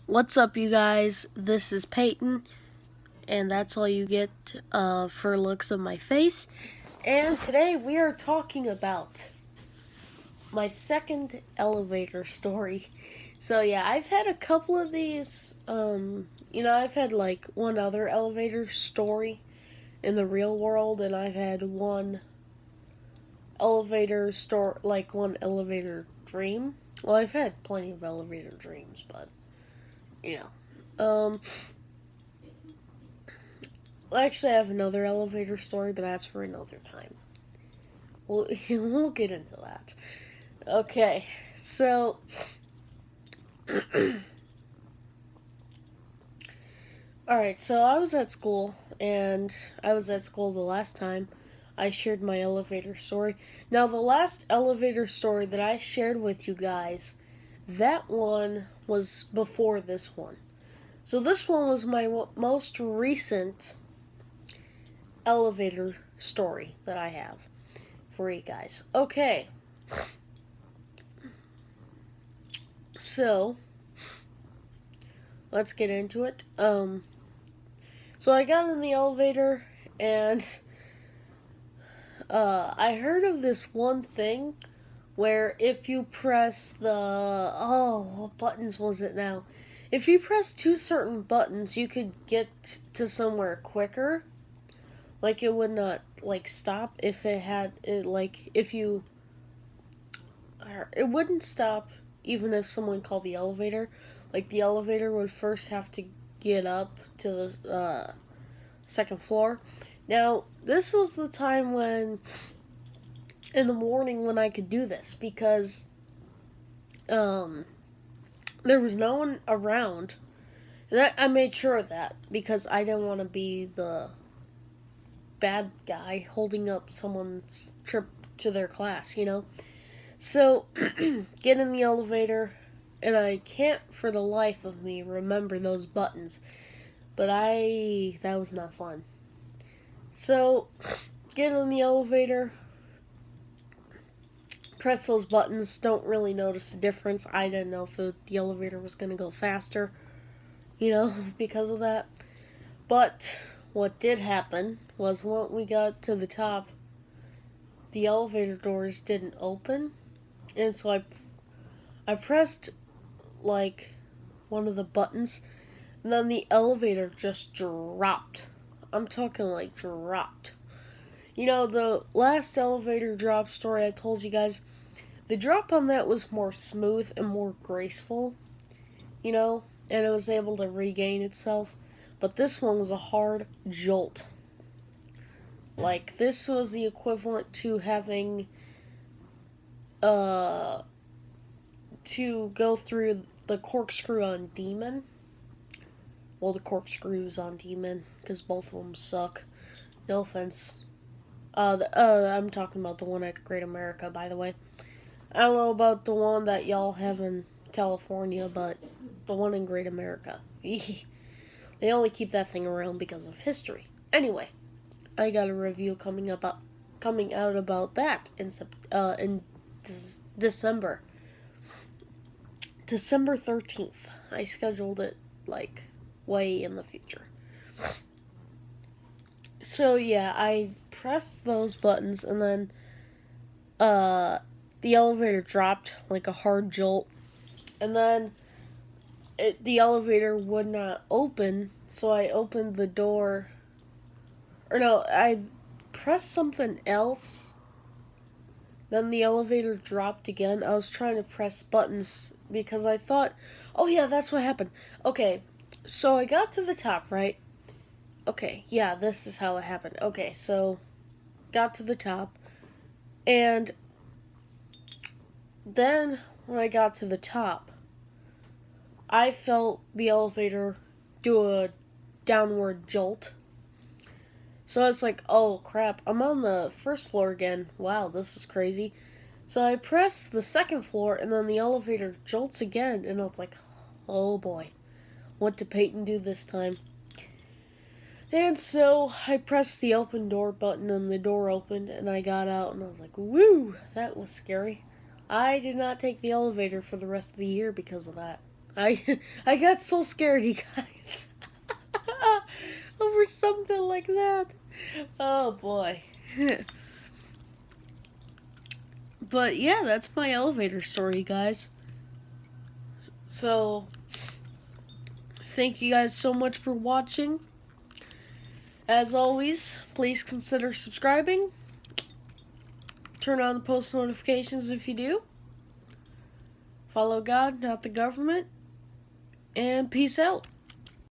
What's up, you guys? This is Peyton, and that's all you get for looks of my face. And today we are talking about my second elevator story. So, yeah, I've had a couple of these. I've had like one other elevator story in the real world, and I've had one one elevator dream. Well, I've had plenty of elevator dreams, but, you know. Actually, I have another elevator story, but that's for another time. We'll get into that. Okay, so alright, so I was at school, and I was at school the last time I shared my elevator story. Now, the last elevator story that I shared with you guys, that one was before this one. So this one was my most recent elevator story that I have for you guys. Okay. So, let's get into it. So I got in the elevator and I heard of this one thing where if you press what buttons was it now? If you press two certain buttons, you could get to somewhere quicker. Like it would not stop if it had it if you it wouldn't stop even if someone called the elevator. Like the elevator would first have to get up to the second floor. Now, this was the time when in the morning when I could do this because there was no one around. And I made sure of that because I didn't want to be the bad guy holding up someone's trip to their class, you know? So, get in the elevator, and I can't for the life of me remember those buttons. But that was not fun. So, get in the elevator, press those buttons, don't really notice the difference. I didn't know if the elevator was going to go faster, because of that. But what did happen was when we got to the top, the elevator doors didn't open. And so I pressed one of the buttons, and then the elevator just dropped. I'm talking dropped. The last elevator drop story I told you guys, the drop on that was more smooth and more graceful, and it was able to regain itself. But this one was a hard jolt. This was the equivalent to having to go through the corkscrew on Demon. Well, the corkscrews on Demon, because both of them suck. No offense. I'm talking about the one at Great America, by the way. I don't know about the one that y'all have in California, but the one in Great America. They only keep that thing around because of history. Anyway, I got a review coming out about that in December. December 13th. I scheduled it way in the future. So yeah, I pressed those buttons and then the elevator dropped like a hard jolt, and then the elevator would not open, so I opened the door. Or no, I pressed something else. Then the elevator dropped again. I was trying to press buttons because I thought, oh yeah, that's what happened. Okay, so I got to the top, right? Okay, yeah, this is how it happened. Okay, so got to the top, and then when I got to the top, I felt the elevator do a downward jolt. So I was like, oh crap, I'm on the first floor again. Wow, this is crazy. So I press the second floor, and then the elevator jolts again, and I was like, oh boy, what did Peyton do this time? And so I pressed the open door button, and the door opened, and I got out, and I was like, woo, that was scary. I did not take the elevator for the rest of the year because of that. I got so scared, you guys. Over something like that. Oh boy. But yeah, that's my elevator story, guys. So, thank you guys so much for watching. As always, please consider subscribing. Turn on the post notifications if you do. Follow God, not the government. And peace out.